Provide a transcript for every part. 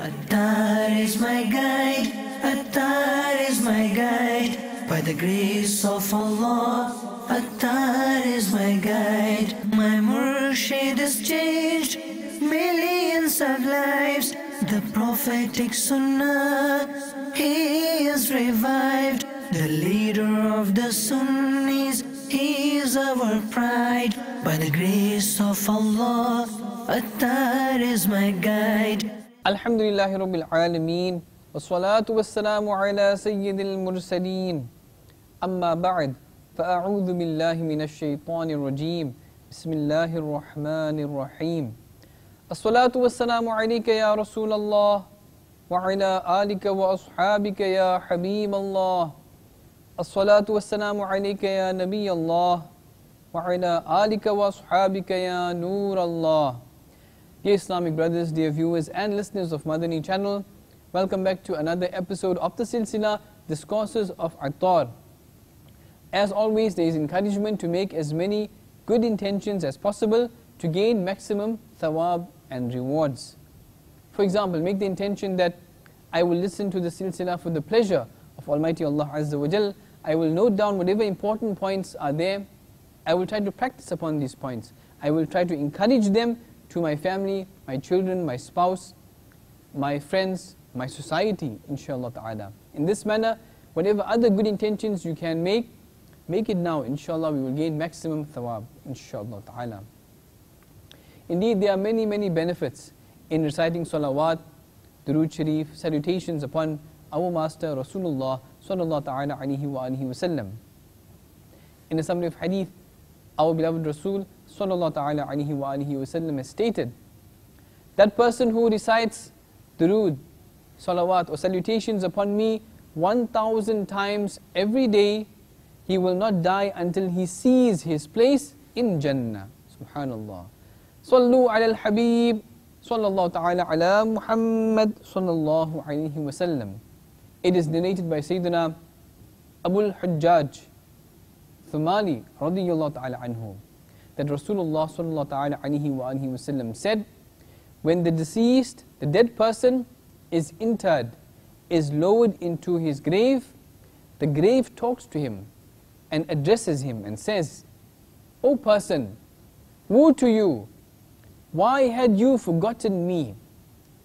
Attar is my guide, Attar is my guide. By the grace of Allah, Attar is my guide. My murshid has changed millions of lives. The prophetic sunnah, he is revived. The leader of the Sunnis, he is our pride. By the grace of Allah, Attar is my guide. Alhamdulillahi Rabbil Alameen, wassalatu wassalamu ala Sayyidil Mursaleen. Amma ba'd, fa'a'udhu billahi minash shaitanir rajim. Bismillahir Rahmanir Rahim. As-salatu wassalamu alayka ya Rasulallah, wa ala alika wa ashabika ya Habiballah. As-salatu wassalamu alayka ya Nabi Allah, wa ala alika wa ashabika ya Nur Allah. Dear Islamic brothers, dear viewers and listeners of Madani channel, welcome back to another episode of the Silsila, Discourses of Attar. As always, there is encouragement to make as many good intentions as possible to gain maximum thawab and rewards. For example, make the intention that I will listen to the Silsila for the pleasure of Almighty Allah Azza wa Jal. I will note down whatever important points are there. I will try to practice upon these points. I will try to encourage them to my family, my children, my spouse, my friends, my society, inshallah ta'ala. In this manner, whatever other good intentions you can make it now, inshallah, we will gain maximum thawab, inshallah ta'ala. Indeed, there are many, many benefits in reciting salawat, durood sharif, salutations upon our master Rasulullah sallallahu ta'ala alayhi wa alihi wa sallam. In a summary of hadith, our beloved Rasul sallallahu ta'ala alayhi wa alihi wa sallam has stated, that person who recites durood, salawat or salutations upon me 1,000 times every day, he will not die until he sees his place in Jannah. Subhanallah. Sallu ala al-Habib sallallahu ta'ala ala Muhammad sallallahu alayhi wa sallam. It is narrated by Sayyidina Abul Hujjaj Thumali radiyallahu ta'ala anhu that Rasulullah sallallahu ta'ala alayhi wa alihi wa sallam said, when the deceased, the dead person is interred, is lowered into his grave, the grave talks to him and addresses him and says, O person, woe to you, why had you forgotten me?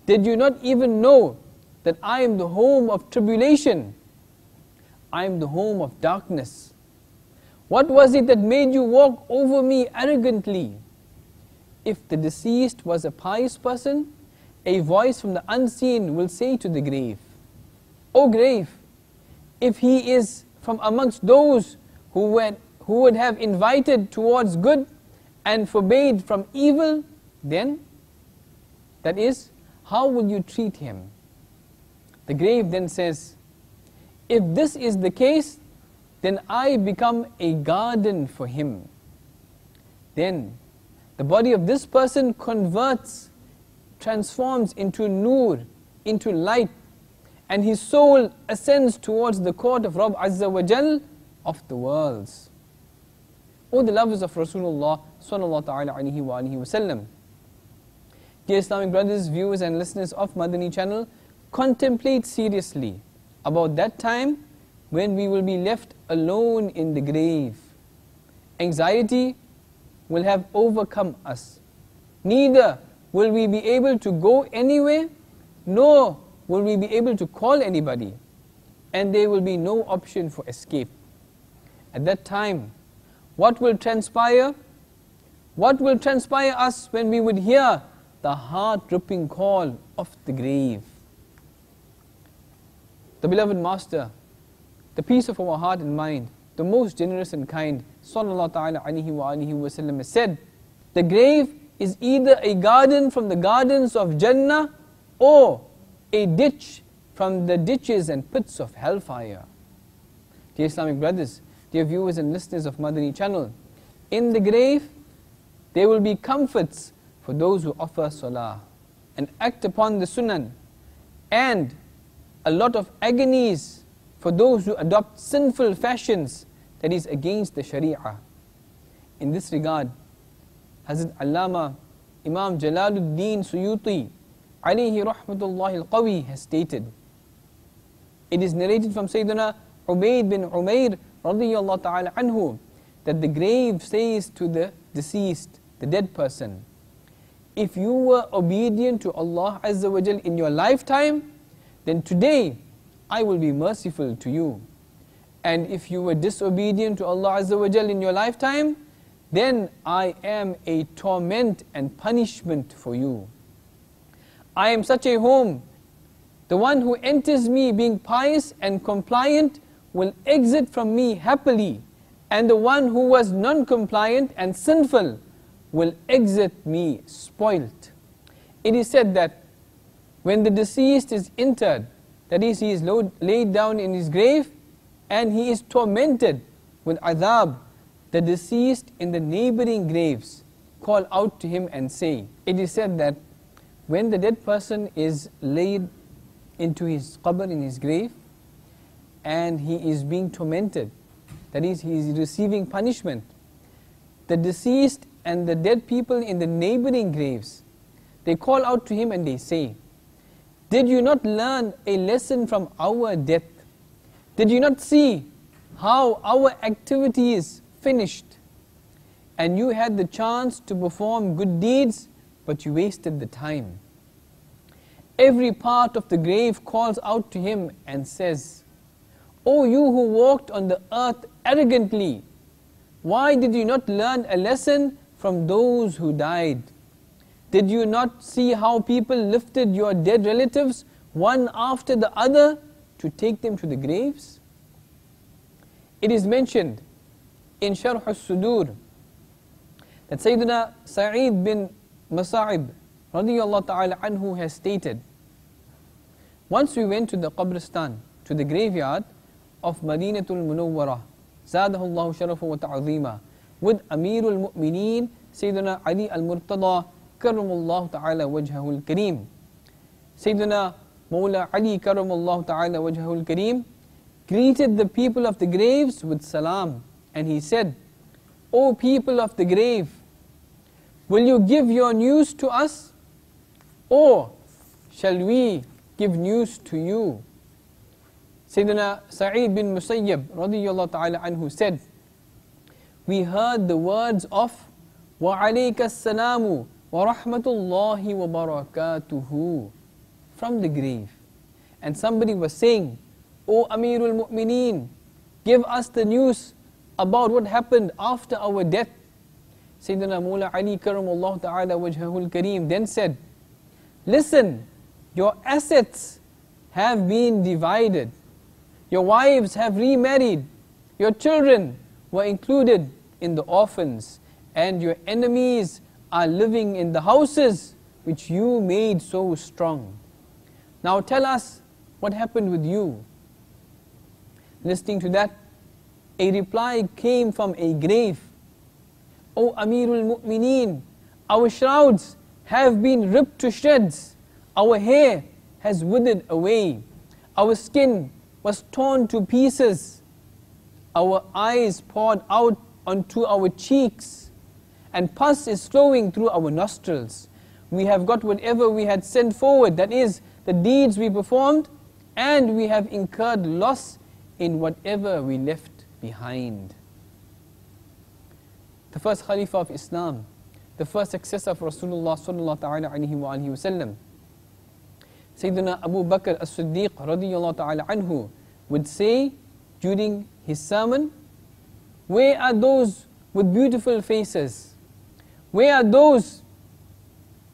Did you not even know that I am the home of tribulation? I am the home of darkness. What was it that made you walk over me arrogantly? If the deceased was a pious person, a voice from the unseen will say to the grave, O grave, if he is from amongst those who would have invited towards good and forbade from evil, then, that is, how will you treat him? The grave then says, if this is the case, then I become a garden for him. Then the body of this person converts, transforms into nur, into light, and his soul ascends towards the court of Rabb Azza wa Jal of the worlds. O the lovers of Rasulullah sallallahu ta'ala alayhi wa alihi wa sallam. Dear Islamic brothers, viewers and listeners of Madani channel, contemplate seriously about that time when we will be left alone in the grave. Anxiety will have overcome us. Neither will we be able to go anywhere, nor will we be able to call anybody, and there will be no option for escape. At that time, what will transpire? What will transpire us when we would hear the heart-ripping call of the grave? The beloved Master, the peace of our heart and mind, the most generous and kind, sallallahu ta'ala alayhi wa alihi wa sallam, has said, the grave is either a garden from the gardens of Jannah or a ditch from the ditches and pits of hellfire. Dear Islamic brothers, dear viewers and listeners of Madani channel, in the grave there will be comforts for those who offer salah and act upon the sunan, and a lot of agonies for those who adopt sinful fashions that is against the Sharia. In this regard, Hazrat Allama Imam Jalaluddin Suyuti alayhi rahmatullahi al-qawi, has stated. It is narrated from Sayyidina Ubayd bin Umayr radiyallahu ta'ala anhu that the grave says to the deceased, the dead person, if you were obedient to Allah Azza wa Jal in your lifetime, then today I will be merciful to you. And if you were disobedient to Allah Azza wa Jal in your lifetime, then I am a torment and punishment for you. I am such a home. The one who enters me being pious and compliant will exit from me happily, and the one who was non-compliant and sinful will exit me spoilt. It is said that when the deceased is interred, that is, he is laid down in his grave and he is tormented with adhab, the deceased in the neighboring graves call out to him and say, it is said that when the dead person is laid into his qabr, in his grave, and he is being tormented, that is, he is receiving punishment, the deceased and the dead people in the neighboring graves, they call out to him and they say, did you not learn a lesson from our death? Did you not see how our activities finished? And you had the chance to perform good deeds, but you wasted the time. Every part of the grave calls out to him and says, O you who walked on the earth arrogantly, why did you not learn a lesson from those who died? Did you not see how people lifted your dead relatives one after the other to take them to the graves? It is mentioned in Sharh al-Sudur that Sayyidina Sa'id bin Masa'ib radiyallahu ta'ala anhu has stated, once we went to the Qabristan, to the graveyard of Madinatul Munawwarah, Zadahullahu Sharafa wa Ta'azima, with Amirul Mu'mineen, Sayyidina Ali al-Murtada, Karramullahu ta'ala wajhahul kareem. Sayyidina Mawla Ali Karramullahu ta'ala wajhahul kareem greeted the people of the graves with salam, and he said, O people of the grave, will you give your news to us, or shall we give news to you? Sayyidina Sa'id bin Musayyab radiyallahu ta'ala anhu said, we heard the words of wa alayka as-salamu wa rahmatullahi wa barakatuhu from the grave, and somebody was saying, O Amirul Mu'mineen, give us the news about what happened after our death. Sayyidina Mawla Ali Karamullah Ta'ala Wajhahul Kareem then said, listen, your assets have been divided, your wives have remarried, your children were included in the orphans, and your enemies are living in the houses which you made so strong. Now tell us what happened with you. Listening to that, a reply came from a grave. O Amirul Mu'mineen, our shrouds have been ripped to shreds, our hair has withered away, our skin was torn to pieces, our eyes poured out onto our cheeks, and pus is flowing through our nostrils. We have got whatever we had sent forward, that is, the deeds we performed, and we have incurred loss in whatever we left behind. The first Khalifa of Islam, the first successor of Rasulullah sallallahu ta'ala alayhi wa alihi wa sallam, Sayyidina Abu Bakr as-Siddiq radiyallahu ta'ala anhu would say during his sermon, where are those with beautiful faces? Where are those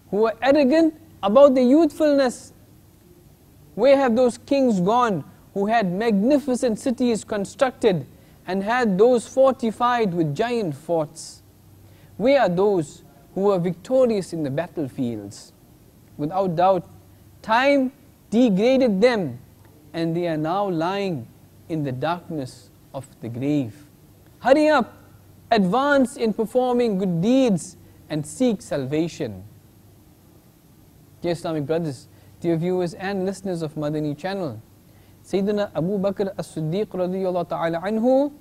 who are arrogant about their youthfulness? Where have those kings gone who had magnificent cities constructed and had those fortified with giant forts? Where are those who were victorious in the battlefields? Without doubt, time degraded them, and they are now lying in the darkness of the grave. Hurry up, advance in performing good deeds and seek salvation. Dear Islamic brothers, dear viewers and listeners of Madani channel, Sayyidina Abu Bakr as-Siddiq radiyallahu ta'ala anhu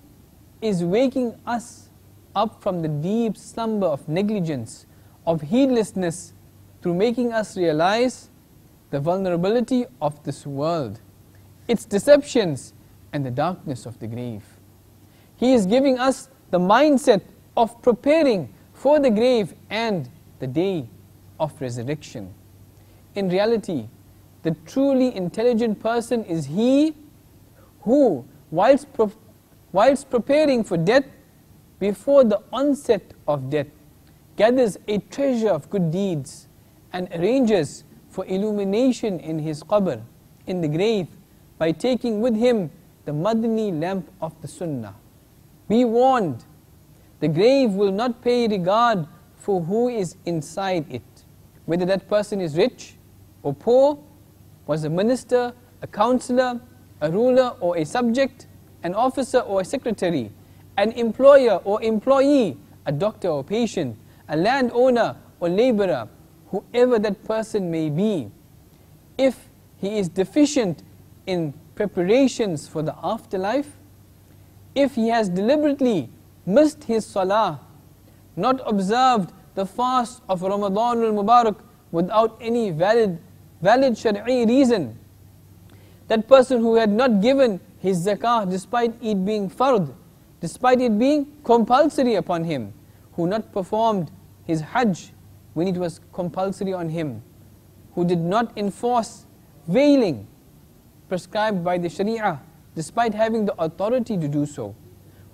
is waking us up from the deep slumber of negligence, of heedlessness, through making us realize the vulnerability of this world, its deceptions, and the darkness of the grave. He is giving us the mindset of preparing for the grave and the day of resurrection. In reality, the truly intelligent person is he who, whilst preparing for death, before the onset of death, gathers a treasure of good deeds and arranges for illumination in his qabr, in the grave, by taking with him the Madani lamp of the Sunnah. Be warned, the grave will not pay regard for who is inside it, whether that person is rich or poor, was a minister, a counselor, a ruler or a subject, an officer or a secretary, an employer or employee, a doctor or patient, a landowner or laborer, whoever that person may be. If he is deficient in preparations for the afterlife, if he has deliberately missed his salah, not observed the fast of Ramadan al-Mubarak without any valid Shari'i reason, that person who had not given his zakah despite it being fard, despite it being compulsory upon him, who not performed his hajj when it was compulsory on him, who did not enforce veiling prescribed by the Sharia despite having the authority to do so,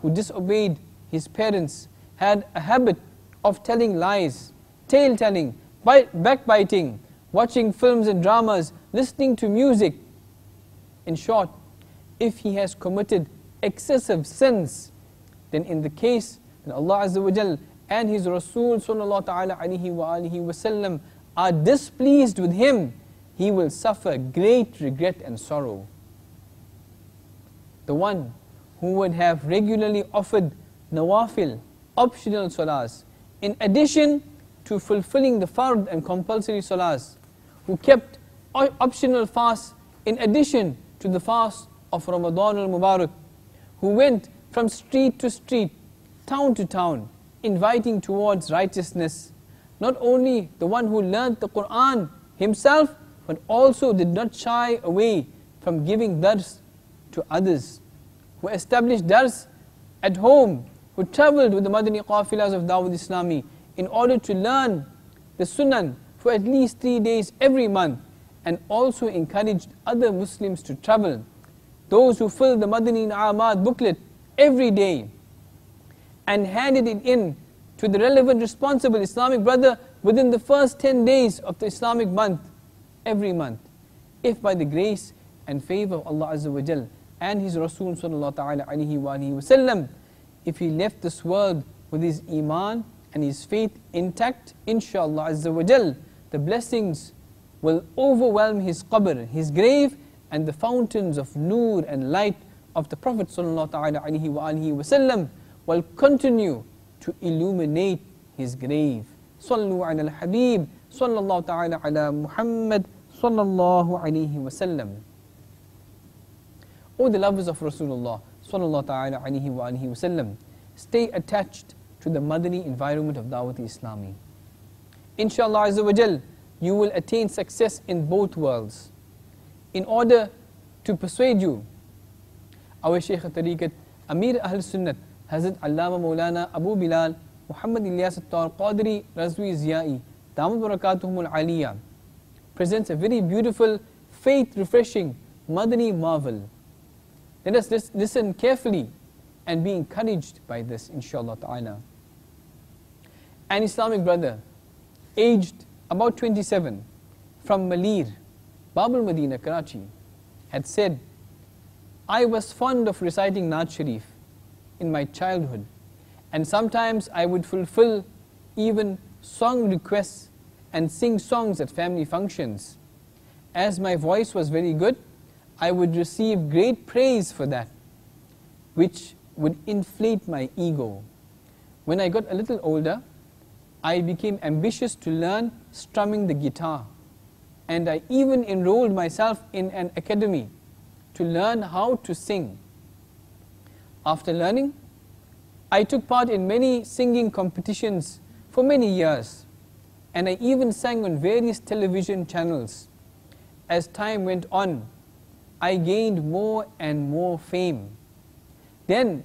who disobeyed his parents, had a habit of telling lies, tale-telling, backbiting, watching films and dramas, listening to music. In short, if he has committed excessive sins, then in the case that Allah Azza wa Jal and His Rasul sallallahu ta'ala alayhi wa alihi wa sallam are displeased with him, he will suffer great regret and sorrow. The one who would have regularly offered nawafil, optional salahs, in addition to fulfilling the fard and compulsory salahs, who kept optional fasts in addition to the fast of Ramadan al-Mubarak, who went from street to street, town to town, inviting towards righteousness, not only the one who learnt the Qur'an himself, but also did not shy away from giving dars to others, who established dars at home, who travelled with the Madani qafilas of Dawat-e-Islami in order to learn the Sunan for at least 3 days every month, and also encouraged other Muslims to travel. Those who filled the Madani Na'amat booklet every day and handed it in to the relevant responsible Islamic brother within the first 10 days of the Islamic month, every month. If by the grace and favor of Allah Azza wa Jal and His Rasul sallallahu ta'ala alayhi wa alihi wa sallam, if he left this world with his iman and his faith intact, inshallah Azza wa Jal, the blessings will overwhelm his qabr, his grave, and the fountains of nur and light of the Prophet sallallahu ta'ala alayhi wa alihi wa sallam will continue to illuminate his grave. Sallu ala al-Habib, sallallahu ta'ala ala Muhammad, sallallahu alayhi wa sallam. O the lovers of Rasulullah, sallallahu ta'ala alayhi wa alihi wa sallam, stay attached to the Madani environment of Dawat-e-Islami. Inshallah Azza wa Jal, you will attain success in both worlds. In order to persuade you, our Shaykh al-Tariqat, Amir Ahl-Sunnat, Hazrat Allama Maulana Abu Bilal, Muhammad Ilyas Attar Qadri Razwi Ziyai, Damat Barakatuhum al-Aliyah, presents a very beautiful, faith-refreshing Madani marvel. Let us listen carefully and be encouraged by this, inshallah ta'ala. An Islamic brother, aged about 27, from Malir, Bab al-Madinah, Karachi, had said, I was fond of reciting Naat Sharif in my childhood, and sometimes I would fulfill even song requests and sing songs at family functions. As my voice was very good, I would receive great praise for that, which would inflate my ego. When I got a little older, I became ambitious to learn strumming the guitar, and I even enrolled myself in an academy to learn how to sing. After learning, I took part in many singing competitions for many years, and I even sang on various television channels. as time went on, I gained more and more fame. Then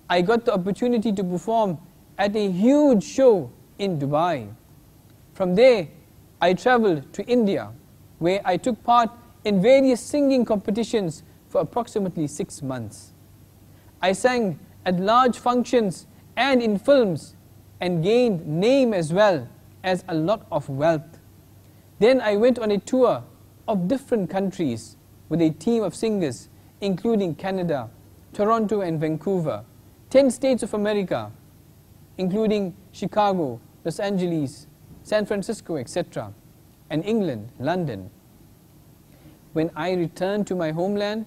I got the opportunity to perform at a huge show in Dubai. From there, I traveled to India, where I took part in various singing competitions for approximately 6 months. I sang at large functions and in films and gained name as well as a lot of wealth. Then I went on a tour of different countries with a team of singers, including Canada, Toronto and Vancouver, 10 states of America, including Chicago, Los Angeles, San Francisco, etc., and England, London. When I returned to my homeland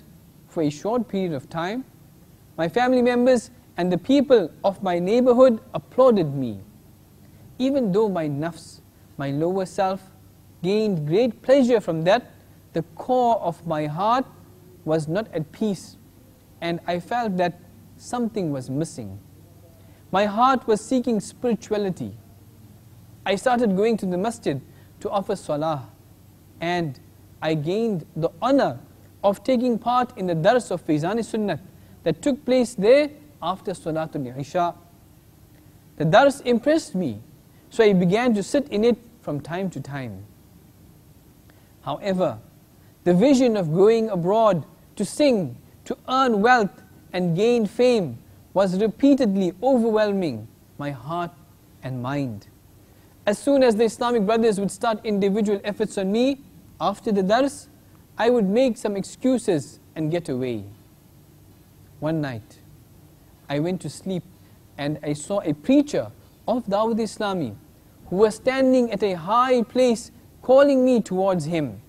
for a short period of time, my family members and the people of my neighborhood applauded me. Even though my nafs, my lower self, gained great pleasure from that, the core of my heart was not at peace, and I felt that something was missing. My heart was seeking spirituality. I started going to the masjid to offer salah, and I gained the honor of taking part in the dars of Faizan Sunnat that took place there after Salatul Isha. The dars impressed me, so I began to sit in it from time to time. However, the vision of going abroad to sing, to earn wealth and gain fame was repeatedly overwhelming my heart and mind. As soon as the Islamic brothers would start individual efforts on me, after the dars, I would make some excuses and get away. One night, I went to sleep and I saw a preacher of Dawat-e-Islami who was standing at a high place calling me towards him.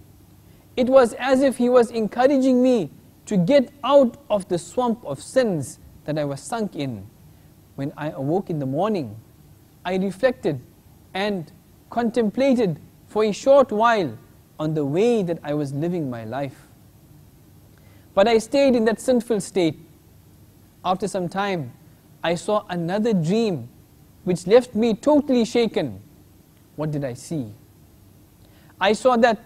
It was as if he was encouraging me to get out of the swamp of sins that I was sunk in. When I awoke in the morning, I reflected and contemplated for a short while on the way that I was living my life. But I stayed in that sinful state. After some time, I saw another dream which left me totally shaken. What did I see? I saw that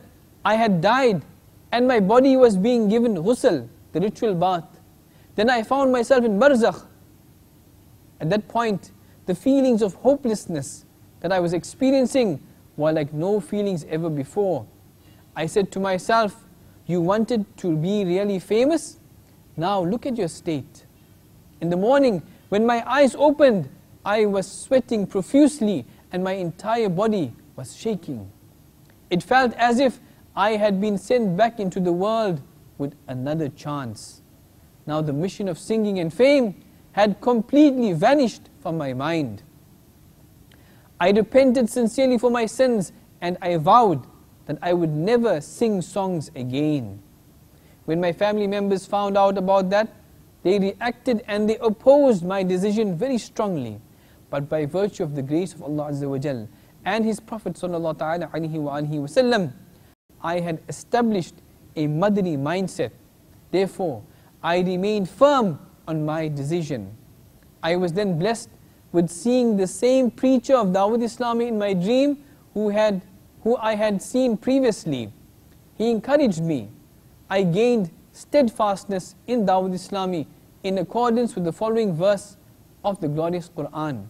I had died and my body was being given ghusl, the ritual bath. Then I found myself in barzakh. At that point, the feelings of hopelessness that I was experiencing were like no feelings ever before. I said to myself, you wanted to be really famous? Now look at your state. In the morning, when my eyes opened, I was sweating profusely and my entire body was shaking. It felt as if I had been sent back into the world with another chance. Now the mission of singing and fame had completely vanished from my mind. I repented sincerely for my sins and I vowed that I would never sing songs again. When my family members found out about that, they reacted and they opposed my decision very strongly. But by virtue of the grace of Allah Azza wa Jal and His Prophet Sallallahu Alaihi Wasallam, I had established a Madani mindset. Therefore, I remained firm on my decision. I was then blessed with seeing the same preacher of Dawat-e-Islami in my dream who I had seen previously. He encouraged me. I gained steadfastness in Dawat-e-Islami in accordance with the following verse of the glorious Quran.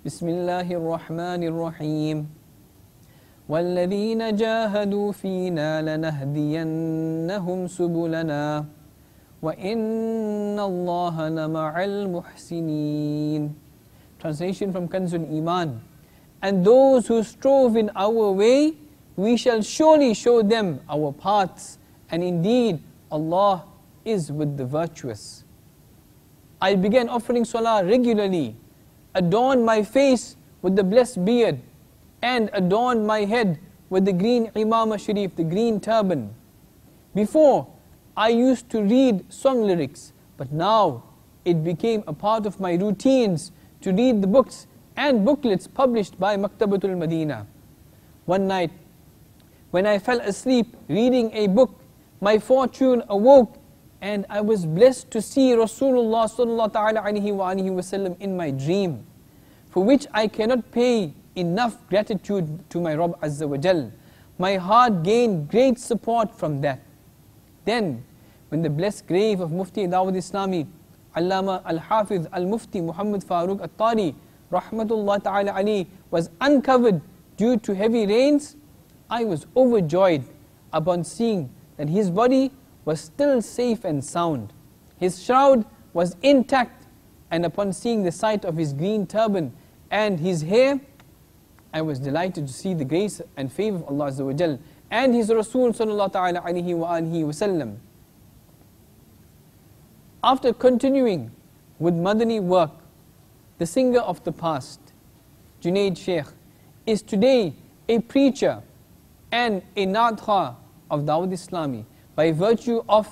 Bismillahir Rahmanir Rahim. وَالَّذِينَ جَاهَدُوا فِينَا لَنَهْدِيَنَّهُمْ سُبُلَنَا وَإِنَّ اللَّهَ لَمَعَ الْمُحْسِنِينَ. Translation from Kanzul Iman. And those who strove in our way, we shall surely show them our paths, and indeed Allah is with the virtuous. I began offering salah regularly, adorned my face with the blessed beard, and adorned my head with the green imamah sharif, the green turban. Before, I used to read song lyrics, but now it became a part of my routines to read the books and booklets published by Maktabatul Madina. One night, when I fell asleep reading a book, my fortune awoke and I was blessed to see Rasulullah Sallallahu Alaihi Wasallam in my dream, for which I cannot pay enough gratitude to my Rabb Azza wa Jal. my heart gained great support from that. Then, when the blessed grave of Mufti Dawat-e-Islami, Allama Al-Hafiz Al-Mufti Muhammad Farooq Attari, Rahmatullah Ta'ala Ali, was uncovered due to heavy rains, I was overjoyed upon seeing that his body was still safe and sound. His shroud was intact, and upon seeing the sight of his green turban and his hair, I was delighted to see the grace and favor of Allah Azza wa Jal and His Rasul Sallallahu Ta'ala Alaihi Wa Alihi Wasallam. After continuing with Madani work, the singer of the past, Junaid Sheikh, is today a preacher and a Naat-Kha of Dawat-e-Islami by virtue of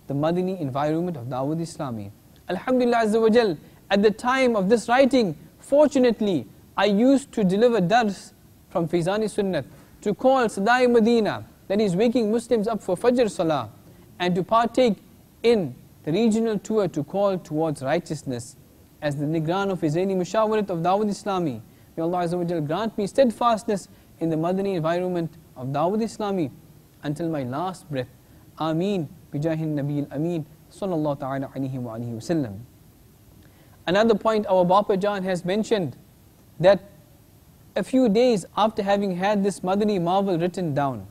the Madani environment of Dawat-e-Islami. Alhamdulillah Azza wa Jal, at the time of this writing, fortunately, I used to deliver dars from Fizani Sunnat to call Sadai Medina, that is waking Muslims up for Fajr Salah, and to partake in the regional tour to call towards righteousness as the Nigran of Israeli Mushawarat of Dawat-e-Islami. May Allah Azza wa Jal grant me steadfastness in the Madani environment of Dawat-e-Islami until my last breath. Ameen. Bijahin Nabil Ameen. Sallallahu ta'ala alayhi wa alihi wa sallam. Another point our Bapa Jan has mentioned, that a few days after having had this Madani marvel written down,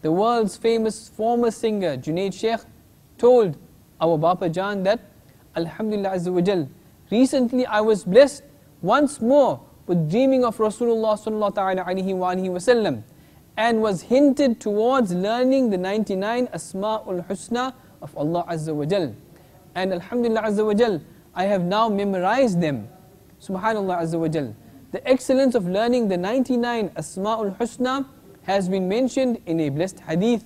the world's famous former singer Junaid Sheikh told our Bapa Jan that, Alhamdulillah Azza wa Jal, recently I was blessed once more with dreaming of Rasulullah Sallallahu Ta'ala Alaihi Wa Alihi Wasallam, and was hinted towards learning the 99 Asma'ul Husna of Allah Azza wa Jal. And Alhamdulillah Azza wa Jal, I have now memorized them. Subhanallah Azza wa Jal. The excellence of learning the 99 Asma'ul Husna has been mentioned in a blessed hadith,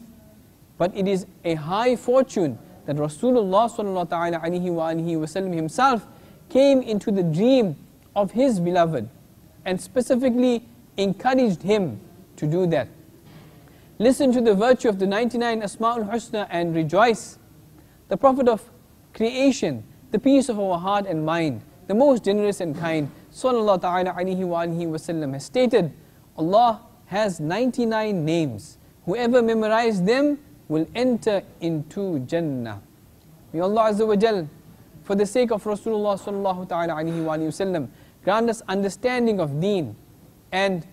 but it is a high fortune that Rasulullah Sallallahu Ta'ala Alaihi Wa Alihi Wasallam himself came into the dream of his beloved and specifically encouraged him to do that. Listen to the virtue of the 99 Asma'ul Husna and rejoice. The Prophet of creation, the peace of our heart and mind, the most generous and kind, Sallallahu Ta'ala Alaihi Wa Alihi Wasallam, has stated, Allah has 99 names. Whoever memorizes them will enter into Jannah. May Allah Azza wa Jal, for the sake of Rasulullah Sallallahu Ta'ala Alaihi Wa Alihi Wasallam, grant us understanding of deen and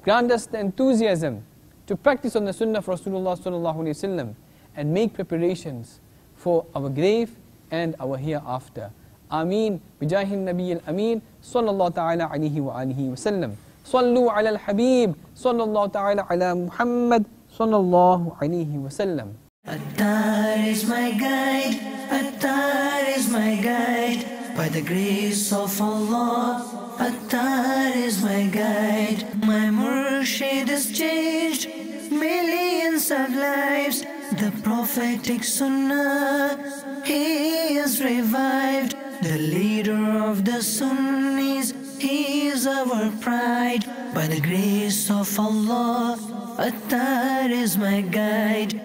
grant us the enthusiasm to practice on the sunnah of Rasulullah Sallallahu Alaihi Wasallam and make preparations for our grave and our hereafter. Ameen. Bijahin Nabiyyil Ameen. Sallallahu Ta'ala Alaihi Wa Alihi Wasallam. Sallu ala al-Habib. Sallallahu Ta'ala ala Muhammad. Sallallahu Alaihi Wasallam. Attar is my guide, Attar is my guide. By the grace of Allah, Attar is my guide. My Murshid has changed millions of lives. The prophetic Sunnah, he is revived. The leader of the Sunnis, he is our pride. By the grace of Allah, Attar is my guide.